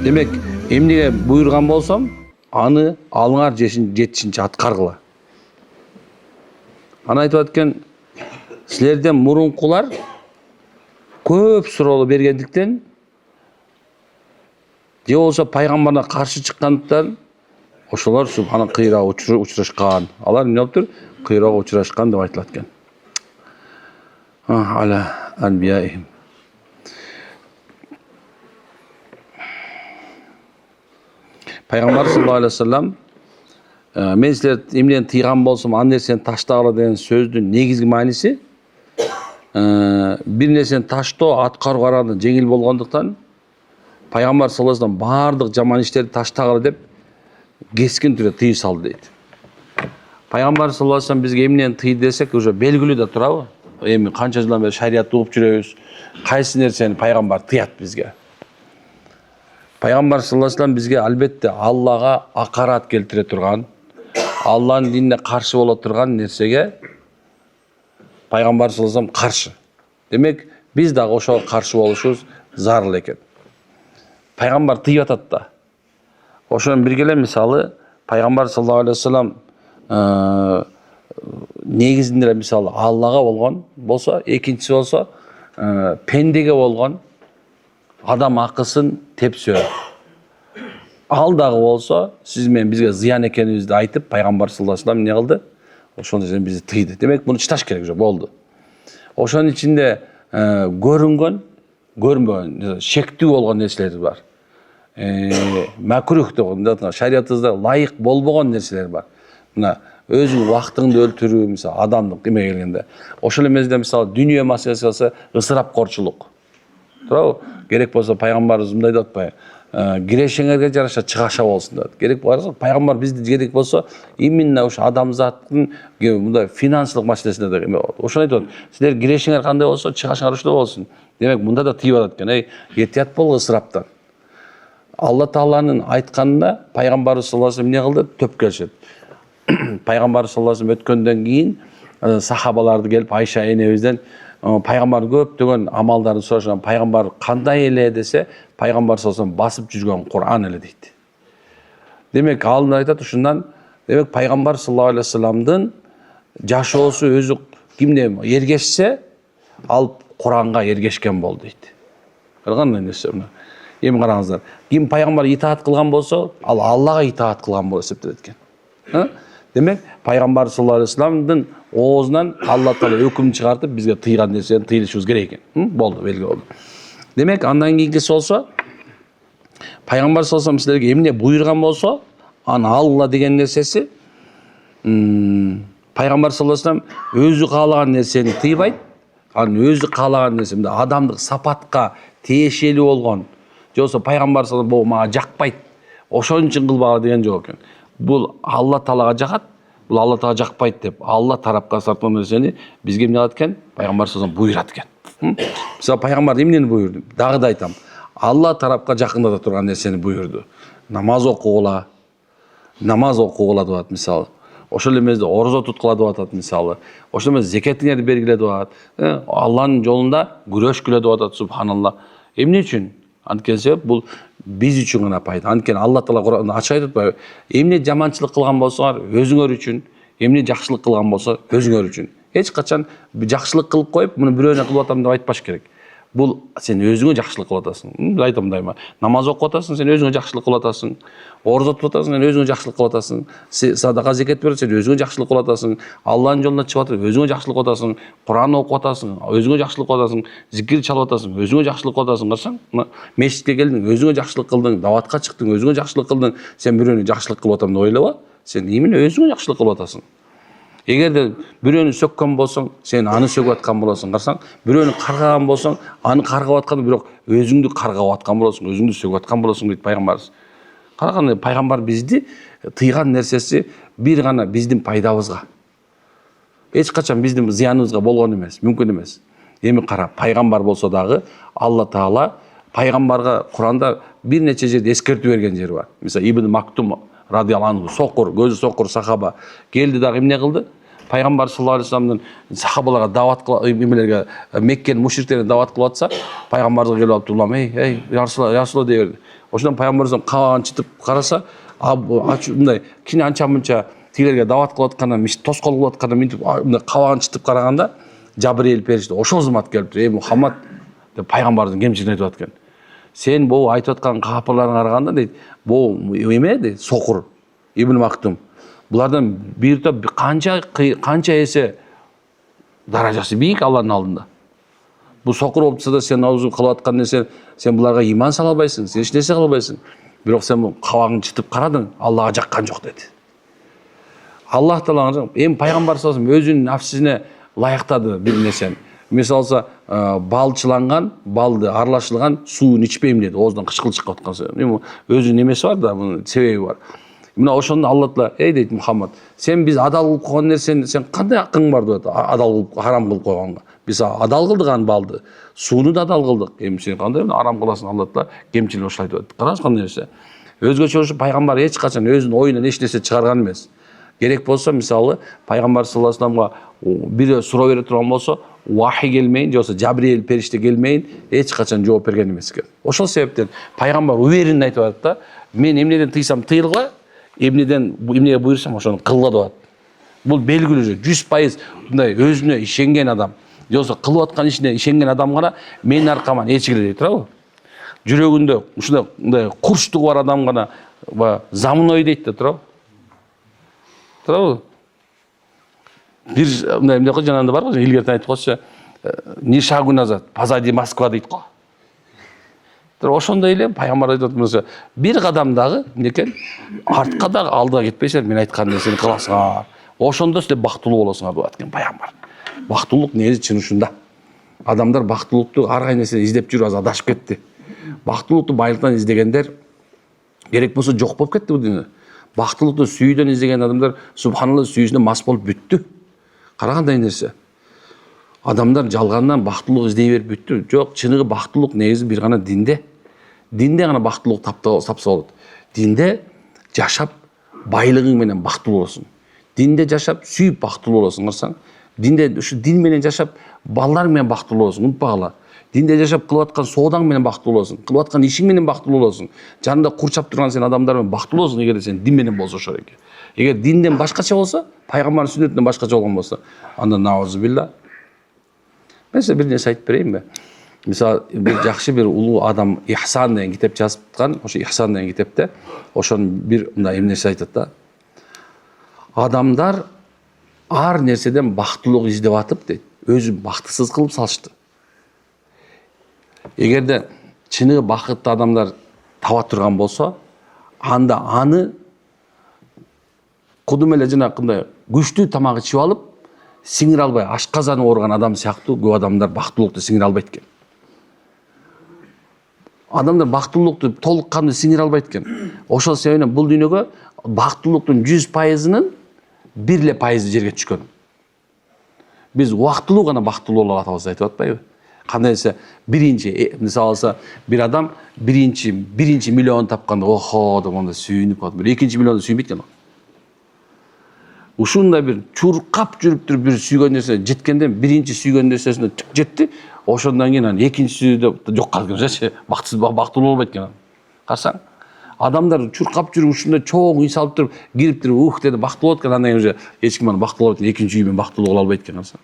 Демек, эмнеге буйрган болсом, аны алыңар жетишинче аткаргыла. Аны айтып аткен, силерден мурункулар көп суроолу бергендиктен, же болсо пайгамбарга каршы чыккандыктан, ошолор анан кыйрага учурашкан. Алар эмне болуптур? Кыйрага учурашкан деп айтылат экен. Аля анбияихим. Пайгамбар саллаллаху алейхи вассалам мен силерди эмнеден тыйган болсом, ан нерсени таштагыла деген сөздүн негизги мааниси бир нерсени таштоо аткаруу караганда жеңил болгондуктан Пайгамбар саллаллаху алейхи вассалам бардык жаман иштерди таштагыла деп кескин түрдө тыйып салды дейт. Пайгамбар саллаллаху алейхи вассалам бизге эмнени тыйды десек, уже белгилүү да турабы? Эми канча жылдан бери шариатты угуп жүрөбүз. Кайсы нерсени пайгамбар тыят бизге? Пайгамбар саллаллаху алейхи вассалам бизге албетте Аллага акарат келтире турган, Алланын динине каршы боло турган нерсеге Пайгамбар саллаллаху алейхи вассалам каршы. Демек, биз дагы ошого каршы болушубуз зарыл экен. Пайгамбар тыйып атат да. Ошонун бирге эле мисалы Пайгамбар саллаллаху алейхи вассалам негизинде мисалы Аллага болгон болсо, экинчиси болсо пендеге болгон адам акысын тепсөө. Ал дагы болсо, сиз менен бизге зыян экенибизди айтып, Пайгамбар саллаллаху алейхи вассалам эмне кылды? Ошондой бизди тыйды. Демек, муну чыдаш керек же болду. Ошонун ичинде көрүнгөн, көрүнбөгөн, шектүү болгон нерселер бар. Макрух деп шариятыбызда лайык болбогон нерселер бар. Мына өзүң убактыңды өлтүрүү, мисалы адамдык эме келгенде. Ошол эмеде мисалы дүйнө маселеси болсо ысырапкорчулук. Туурабы? Керек болсо пайгамбарыбыз мындай деп атпайбы? Кирешеңерге жараша чыгаша болсун деп. Керек болсо пайгамбар бизди керек болсо именно ошо адамзаттын мындай финансылык маселесине да эме болот. Ошону айтып атат. Силер кирешеңер кандай болсо, чыгашыңар ошондой болсун. Демек, мында да тыйып атат экен. Этият бол ысыраптан. Алла Тааланын айтканына пайгамбарыбыз саллаллаху алейхи вассалам эмне кылды? Төп келишет. Пайгамбар саллаллаху алейхи вассалам өткөндөн кийин сахабаларды келип Айша энебизден пайгамбар көптөгөн амалдарын сурашкан. Пайгамбар кандай эле десе, пайгамбар саллаллаху алейхи вассалам басып жүргөн Кур'ан эле дейт. Демек, алындар айтат ушундан, демек пайгамбар саллаллаху алейхи вассаламдын жашоосу өзү кимде эргешсе, ал Кур'анга эргешкен болду дейт. Кандай нерсе мына. Эми караңыздар. Ким пайгамбар итаат кылган болсо, ал Аллага итаат кылган болуп эсептелет экен. Демек, пайгамбар саллаллаху алейхи вассаламдын оозунан Алла Таала өкүм чыгартып бизге тыйган нерсени тыйлышыбыз керек экен. Болду, белги болду. Демек, андан кийинкиси болсо, пайгамбар саллаллаху алейхи вассалам силерге эмне буйрган болсо, аны алгыла деген нерсеси, пайгамбар саллаллаху алейхи вассалам өзү каалаган нерсени тыйбайт, анын өзү каалаган нерсе, адамдык сапатка тиешелүү болгон, же болсо пайгамбар саллаллаху алейхи вассалам мага жакпайт, ошон үчүн кылбагыла деген жок экен. Бул Алла Таалага жагат, бул Алла Таала жакпайт деп Алла тарапка сарткан нерсени бизге эмне кылат экен? Пайгамбар саллаллаху алейхи вассалам буйрат экен. Мисалы пайгамбар эмнени буйрду? Дагы да айтам. Алла тарапка жакындата турган нерсени буйрду. Намаз окугула. Намаз окугула деп атат мисалы. Ошол эмеде орозо туткула деп атат мисалы. Ошол эмес зекетиңерди бергиле деп атат. Алланын жолунда күрөшкүлө деп атат, субханалла. Эмне үчүн? Анткени себеп бул биз үчүн гана пайда. Анткени Алла Таала Кур'анда ачык айтып атпайбы? Эмне жаманчылык кылган болсоңар өзүңөр үчүн, эмне жакшылык кылган болсо өзүңөр үчүн. Эч качан жакшылык кылып коюп, муну бирөөнө кылып атам деп айтпаш керек. Бул сен өзүңө жакшылык кылып атасың. Биз айтам мындайма. Намаз окуп атасың, сен өзүңө жакшылык кылып атасың. Орозо тутуп атасың, сен өзүңө жакшылык кылып атасың. Садака зекет берип, сен өзүңө жакшылык кылып атасың. Алланын жолуна чыгып атып, өзүңө жакшылык кылып атасың. Кур'ан окуп атасың, өзүңө жакшылык кылып атасың. Зикир чалып атасың, өзүңө жакшылык кылып атасың. Карасаң, мешитке келдиң, өзүңө жакшылык кылдың, даватка чыктың, өзүңө жакшылык кылдың. Сен бирөөнө жакшылык кылып атам деп ойлоба. Сен именно өзүңө жакшылык кылып атасың. Эгерде бирөөнү сөккөн болсоң, сен аны сөкүп аткан болосуң. Карасаң, бирөөнү каргаган болсоң, аны каргап аткан, бирок өзүңдү каргап аткан болосуң, өзүңдү сөкүп аткан болосуң дейт пайгамбарыбыз. Караганда пайгамбар бизди тыйган нерсеси бир гана биздин пайдабызга. Эч качан биздин зыяныбызга болгон эмес, мүмкүн эмес. Эми кара, пайгамбар болсо дагы Алла Таала пайгамбарга Кур'анда бир нече жерде эскертүү берген жери бар. Мисалы Ибн Мактум радиаллаху анху, сокур, көзү сокур сахаба келди дагы эмне кылды? пайғамбар саллаллаху алейхи вассаламдың сахабаларға дават қылып, Меккенің мушриктеріне дават қылып жатса, пайғамбарға келіп алып тұрлам, ей, Расулалла дей берді. Ошодан пайғамбар қаған чытып қараса, мындай кішкене анча-мұнша тилерге дават қылып жатқаннан, тосқол қылып жатқаннан, мындай қабағын чытып қарағанда, Жабриил періште ошол зымат келіп тұр. Мұхаммад деп пайғамбардың кемшілігін айтып жатқан. Сен бұл айтып жатқан капырларына қарағанда дейді, бұл еме дейді, соқыр, Ибн Мактум. Бұлардан бір топ қанша есе даражасы биік Алланың алдында. Бұл соқыр болып тұрса да сен аузын қылып жатқан сен бұларға иман сала албайсың, сен ешнәрсе қыла албайсың. Бірақ сен бұл қабағын чытып қарадың, Аллаға жаққан жоқ деді. Аллах Тағала пайғамбар саллаллаху алейхи вассалам өзінің нәпсісіне лайықтады бір нәрсені. Мысалы, балчыланған, балды аралашылған суын ішпеймін деді, ооздан қышқыл шығып жатқан. Өзінің немесі бар да, бұның себебі бар. Мына ошондо Алла Тағала, ей дейді Мұхаммад, біз адал қылып қойған нәрсені сен қандай ақың бар деп адал қылып, харам қылып қойғанға. Біз адал қылдық балды, суыны да адал қылдық. Сен қандай арам қыласың, Алла Тағала кемшілік ошол айтып жатты. Қараңыз қандай нәрсе. Өзгөчө ошо пайғамбар ешқашан өзінің ойынан еш нәрсе шығарған емес. Керек болса, мысалы, пайғамбар саллаллаху алейхи вассаламға бiri суроо бере турган болсо, вахий келмейин, же болбосо Жабриил периште келмейин, эч качан жооп берген эмес экен. Ошол себептен пайгамбар уверенно айтып атат да, мен эмнеден тыйсам тыйылгыла, эмнеге буйрсам ошону кылгыла деп атат. Бул белгилүү 100% мындай өзүнө ишенген адам, же болбосо кылып аткан ишине ишенген адам гана менин аркаман эчигиле дейт туурабы? Жүрөгүндө ушундай мындай курчтугу бар адам гана за мной дейт да туурабы? Туурабы? Бир мындай эмне жанагында бар го, илгертен айтып койсо, ни шагу назад, позади Москва дейт го. Ошондой эле пайгамбар айтып атат, бир кадам дагы экен, артка дагы алдыга кетпейсиңер, мен айткан нерсени кыласыңар. Ошондо силер бактылуу болосуңар деп айткан пайгамбар. Бактылуулук негизи чын ушунда. Адамдар бактылуулукту ар кайсы нерсе издеп жүрүп азыр адашып кетти. Бактылуулукту байлыктан издегендер керек болсо жок болуп кетти бул дүйнөдө. Бактылуулукту сүйүүдөн издеген адамдар субханалла сүйүүсүнө мас болуп бүттү. Карагандай нерсе. Адамдар жалгандан бактылуулук издей берип бүттү. Жок, чыныгы бактылуулук негизи бир гана динде. Динде гана бактылуулук тапса болот. Динде жашап байлыгың менен бактылуу болосуң. Динде жашап сүйүп бактылуу болосуң, карасаң. Динде ушу дин менен жашап балдар менен бактылуу болосуң, унутпагыла. Динде жашап кылып аткан соодаң менен бактылуу болосуң, кылып аткан ишиң менен бактылуу болосуң. Жанында курчап турган сен адамдар менен бактылуу болосуң, эгерде сен дин менен болсо ошол экен. Эгер динден башкача болсо, пайгамбардын сүннөтүнөн башкача болгон болсо, анда наузубилла. Мен сизге бир нерсе айтып берейинби? Мисалы, бир жакшы бир улуу адам Ихсан деген китеп жазыпкан, ошо Ихсан деген китепте ошонун бир мындай эмнеси айтат да. Адамдар ар нерседен бактылуулук издеп атып дейт, өзүн бактысыз кылып салышты. Эгерде чыныгы бакыттуу адамдар таба турган болсо, анда аны кудум эле жанакындай күчтүү тамак ичип алып, сиңире албай ашказаны ооруган адам сыяктуу көп адамдар бактылуулукту сиңире албайт экен. Адамдар бактылуулукту толук кандуу сиңире албайт экен. Ошол себептен бул дүйнөгө бактылуулуктун 100%-нын 1% жерге түшкөн. Биз убактылуу гана бактылуу боло алабыз айтып атпайбы? Кандай десе, мисалы алса, бир адам биринчи миллион тапканда, охо деп анда сүйүнүп калат. Бир экинчи миллионду сүйбөйт экен. Ушундай бир чуркап жүрүп туруп бир сүйгөн нерсе жеткенде биринчи сүйгөн нерсесине жетти. Ошондон кийин анан экинчиси деп жок калган, бактылуу болбойт экен. Карасаң, адамдар чуркап жүрүп ушундай чоң үй салып туруп, кирип туруп, деди бактылуу болот экен, андан кийин уже эч ким аны бактылуу болот, экинчи үйү менен бактылуу боло албайт экен. Карасаң,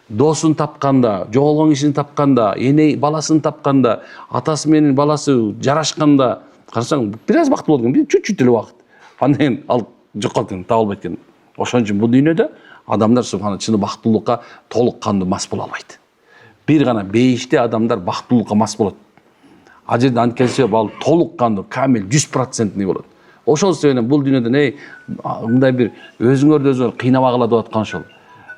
досун тапканда, жоголгон кишини тапканда, эне баласын тапканда, атасы менен баласы жарашканда, карасаң, бир аз бактылуу болгон, бир чуть-чуть эле убакыт. Андан кийин ал жоколот экен, табылбайт экен. Ошон үчүн бул дүйнөдө адамдар субхана чыны бактылуулукка толук кандуу мас боло албайт. Бир гана бейиште адамдар бактылуулукка мас болот. Ал жерде анткенсе ал толук кандуу, камил 100%-ный болот. Ошол себептен бул дүйнөдө мындай бир өзүңөрдү өзүңөр кыйнабагыла деп аткан ошол.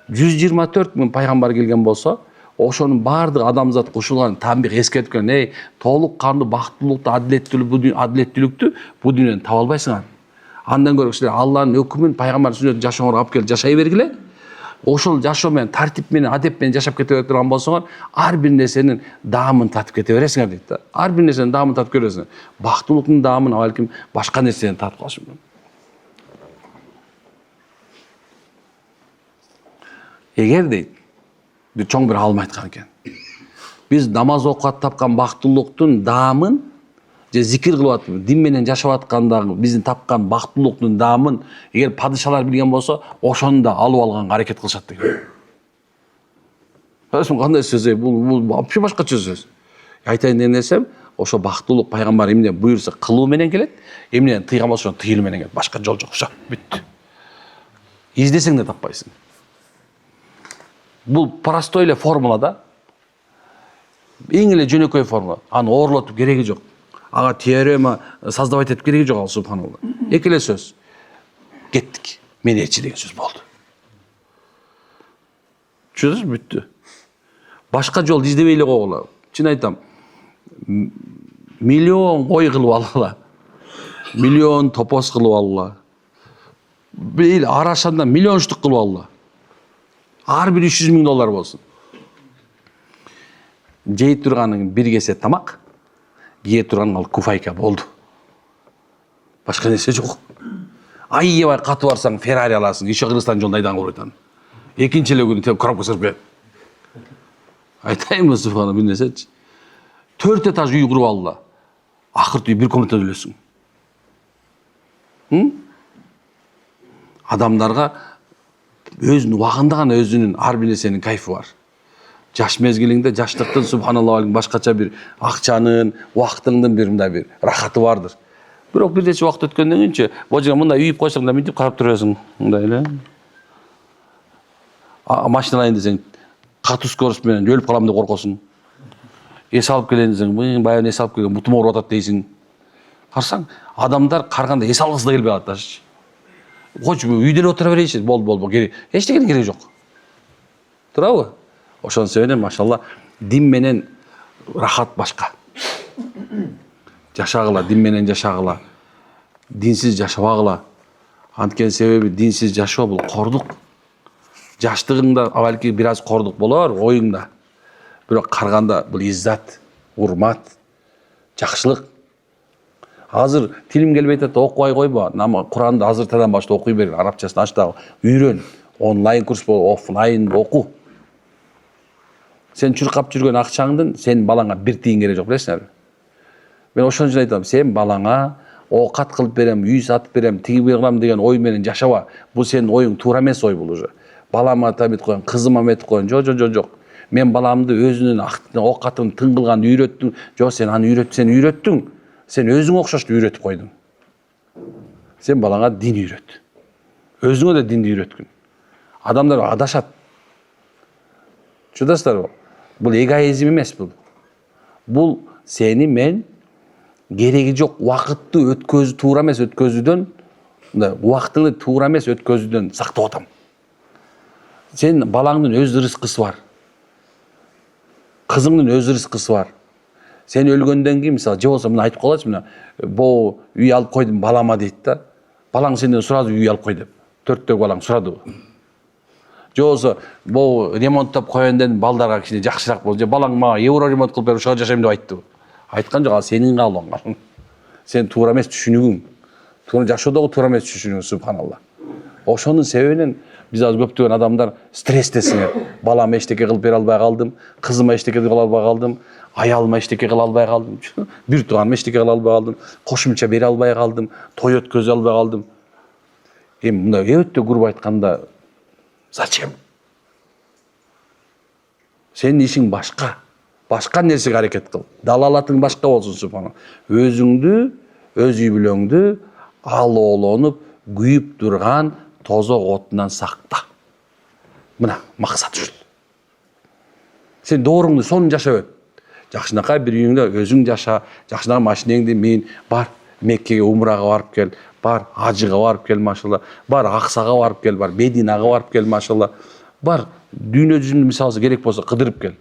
124 миң пайгамбар келген болсо, ошонун баардык адамзат кошулган тамбих эскерткен, толук кандуу бактылуулукту, адилеттүүлүктү бул дүйнөдөн таба албайсыңар. Андан көрө силер Алланын өкүмүн, пайгамбардын сүннөтүн жашооңорго алып келип жашай бергиле. Ошол жашоо менен, тартип менен, адеп менен жашап кете турган болсоңор, ар бир нерсенин даамын татып кете бересиңер дейт да. Ар бир нерсенин даамын татып көрөсүңөр. Бактылуулуктун даамын балким башка нерсени татып калышы мүмкүн. Егер дейт, чоң бир алым айткан экен. Биз намаз окуп тапкан бактылыктын даамын же зикир кылып атып, дин менен жашап аткандагы биздин тапкан бактылыктын даамын эгер падышалар билген болсо, ошону да алып алганга аракет кылышат деген. Кандай сөз? Бул вообще башкача сөз. Айтайын деген нерсем, ошо бактылык пайгамбар эмне буйрса кылуу менен келет, эмнеден тыйган болсо тыйылуу менен келет. Башка жол жок. Все, бүттү. Издесең да таппайсың. Бул простой эле формула да. Эң эле жөнөкөй формула. Аны оорлотуп кереги жок. Ага теорема создавать этип кереги жок, ал субханалла. Эки эле сөз. Кеттик. Мен ээрчи деген сөз болду. Түшүнөсүз, бүттү. Башка жол издебей эле койгула. Чын айтам. Миллион кой кылып алгыла. Миллион топоз кылып алгыла. Бел арашанда миллиончтук кылып алгыла. Ар бир $300,000 болсун. Жей турганың бир кесе тамак, кие турганың ал куфайка болду. Башка нерсе жок. Айыбай катып барсаң Феррари аласың, иши Кыргызстан жолунда айдан кылып атам. Экинчи эле күнү коробка сырып берет. Айтайынбы субхана бир нерсечи. 4 этаж үй куруп алгыла. Акырты үй бир комнатада өлөсүң. Адамдарга өзүнүн убагында гана өзүнүн ар бир нерсенин кайфы бар. Жаш мезгилиңде жаштыктын субханалла башкача бир акчанын, убактыңдын бир мындай бир рахаты бардыр. Бирок бир нече убакыт өткөндөн кийинчи, божо мындай үйүп койсоң да мынтип карап тура бересиң, мындай эле. Машина алайын десең, катуу скорость менен өлүп калам деп коркосуң. Эс алып келейин десең, баягы эс алып келген бутум ооруп атат дейсиң. Карасаң, адамдар карганда эс алгысы да келбей калат даже. Койчу үйдө эле отура берейинчи, болду, керек. Эчтекене кереги жок. Турабы? Ошонун себебинен машалла дин менен рахат башка. Жашагыла, дин менен жашагыла. Динсиз жашабагыла. Анткени себеби динсиз жашоо бул кордук. Жаштыгыңда балки бир аз кордук болор оюңда. Бирок карганда бул иззат, урмат, жакшылык. Азыр тилим келбей атат, окубай койбо. Куранды азыртадан баштап окуй бер, арабчасын ач да үйрөн. Онлайн курс болобу, офлайн оку. Сен чуркап жүргөн акчаңдын сенин балаңа бир тиын кереги жок, билесиңерби? Мен ошон үчүн айтам, сен балаңа оокат кылып берем, үй сатып берем, тиги кылам деген ой менен жашаба. Бул сенин оюң туура эмес ой бул уже. Балама табит коюн, кызыма метип коюн. Жок. Мен баламды өзүнүн оокатын тың кылган үйрөттүм. Жок, сен аны үйрөттүң. Сен өзүң окшошту үйрөтүп койдуң. Сен балаңа дин үйрөт. Өзүңө да динди үйрөткүн. Адамдар адашат. Чудасыздарбы? Бул эгоизм эмес бул. Бул сени мен кереги жок убакытты туура эмес өткөзүүдөн, убактыңды туура эмес өткөзүүдөн сактап атам. Сен балаңдын өз рызкысы бар. Кызыңдын өз рызкысы бар. Сен өлгөндөн кийин мисалы же болсо мына айтып коелучу, мына боо үй алып койдум балама дейт да. Балаң сенден сурады үй алып кой деп. 4төгү балаң сурадыбы? Же болсо боо ремонттоп коёндон балдарга кичине жакшыраак болду. Же балаң мага евро ремонт кылып бер, ошого жашайм деп айтты. Айткан жок, ал сенин каалооң. Сен туура эмес түшүнүгүң. Туура жашоодогу туура эмес түшүнүгүң, субханалла. Ошонун себебинен биз азыр көптөгөн адамдар стресстесиңер. Балама эчтеке кылып бере албай калдым, кызыма эчтеке кыла албай калдым, аялыма эчтеке кыла албай калдым, бир тууганыма эчтеке кыла албай калдым, кошумча бере албай калдым, той өткөзө албай калдым. Эми мындай өтө куруп айтканда зачем? Сенин ишиң башка. Башка нерсеге аракет кыл. Далалатың башка болсун, субхана. Өзүңдү, өз үй бүлөңдү алоолонуп, күйүп турган тозок отунан сакта. Мына максат ушул. Сен дооруңду сонун жашап өт. Жакшынакай бир үйүңдө өзүң жаша, жакшынакай машинеңди мин бар Меккеге умрага барып кел, бар ажыга барып кел, машалла, бар Аксага барып кел, бар Мединага барып кел, машалла, бар дүйнө жүзүндө мисалы керек болсо кыдырып кел.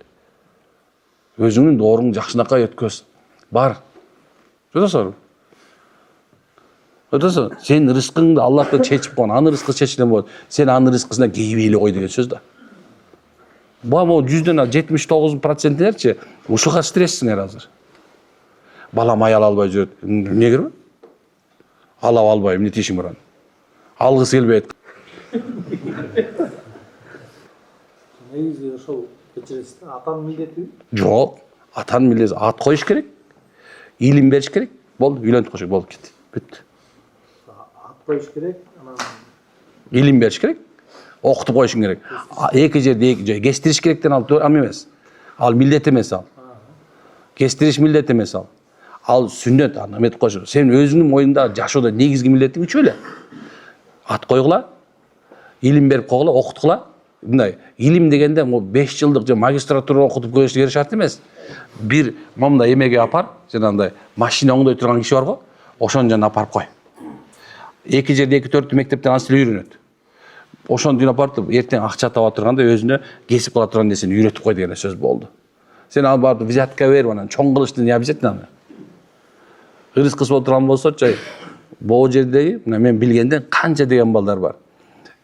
Өзүңдүн дооруңду жакшынакай өткөз. Бар. Жодосор. Сен рызкыңды Аллахтан чечип койгон, анын рызкы чечилген болот. Сен анын рызкысына кейбей эле кой деген сөз да. Могу 100дөн 79%-лерчи ушуга стресстиңер азыр. Балам аял албай жүрөт. Эмне керек? Алап албайм, эмне тишиң бар аны? Алгысы келбейт. негізгі ошол кечиресиз атанын милдети Жоқ, атаның милдети ат коюш керек, илим бериш керек, болду, үйлөнтүп коюш керек, болду, кетти, бүттү. ат коюш керек, анан Илим бериш керек, окутуп коюшуң керек. Эки жерде кестириш керектен ал эмес. Ал милдет эмес ал. Кестириш милдет эмес ал. Ал сүннөт, аны эметип коюш. Сен өзүңдүн моюңдагы жашоодо негизги милдетиң үчөө эле. Ат койгула, илим берип койгула, окуткула. Мындай илим дегенде 5 жылдык же магистратура окутуп келиш керек шарт эмес. Бир момундай эмеге апар, жанагындай машина оңдой турган киши барго, ошонун жанына апарып кой. Эки жерде 2-4 мектептен анча эле үйрөнөт. Ошону дүнө апарып, эртең акча таба турганда өзүнө кесип кала турган нерсени үйрөтүп кой деген сөз болду. Сен ал барып взятка берип анан чоң кылышты не обязательно аны. Ырыс кыз болуп турган болсочу, могу жердеги мен билгенден канча деген балдар бар.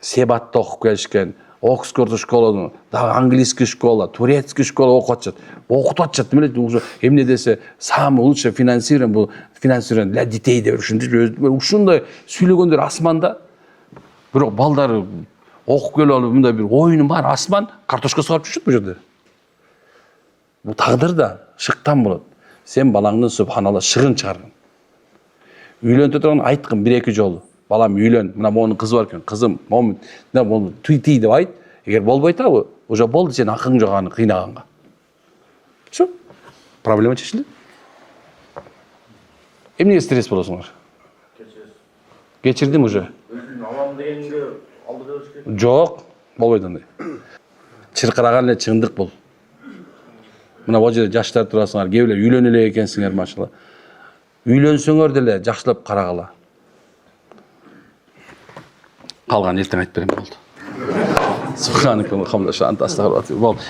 Себатта окуп келишкен, Оксфорд школаны, дагы английский школа, турецкий школа окуп атышат. Окутуп атышат эмне эмне десе, самый лучший финансирован бул финансирован для детей деп ушундай сүйлөгөндөр асманда. Бирок балдар окуп келип алып мындай бир оюну бар, асман картошка сыгып жүрүшөт бул жерде. Бул тагдыр да шыктан болот. Сен балаңдын субханалла шыгын чыгаргын. Үйлөнтө турган айткын 1-2 жолу. Балам үйлөн, мына монун кызы бар экен, кызым, момун, мына туй деп айт. Эгер болбойт абы, уже болду, сен акың жок аны кыйнаганга. Чо? Проблема чечилди. Эмнеге стресс болосуңар? Кечирдим уже. Алам дегенге алдыра бериш керек. Жок, болбойт андай. Чыркыраган эле чындык бул. Мына бул жерде жаштар турасыңар, кээ бирөө үйлөнө эле экенсиңер, машалла. Үйлөнсөңөр деле жакшылап карагыла. Калган эртең айтып берем, болду. Субханакаллахумма ва бихамдика, антастагфирука. Бол.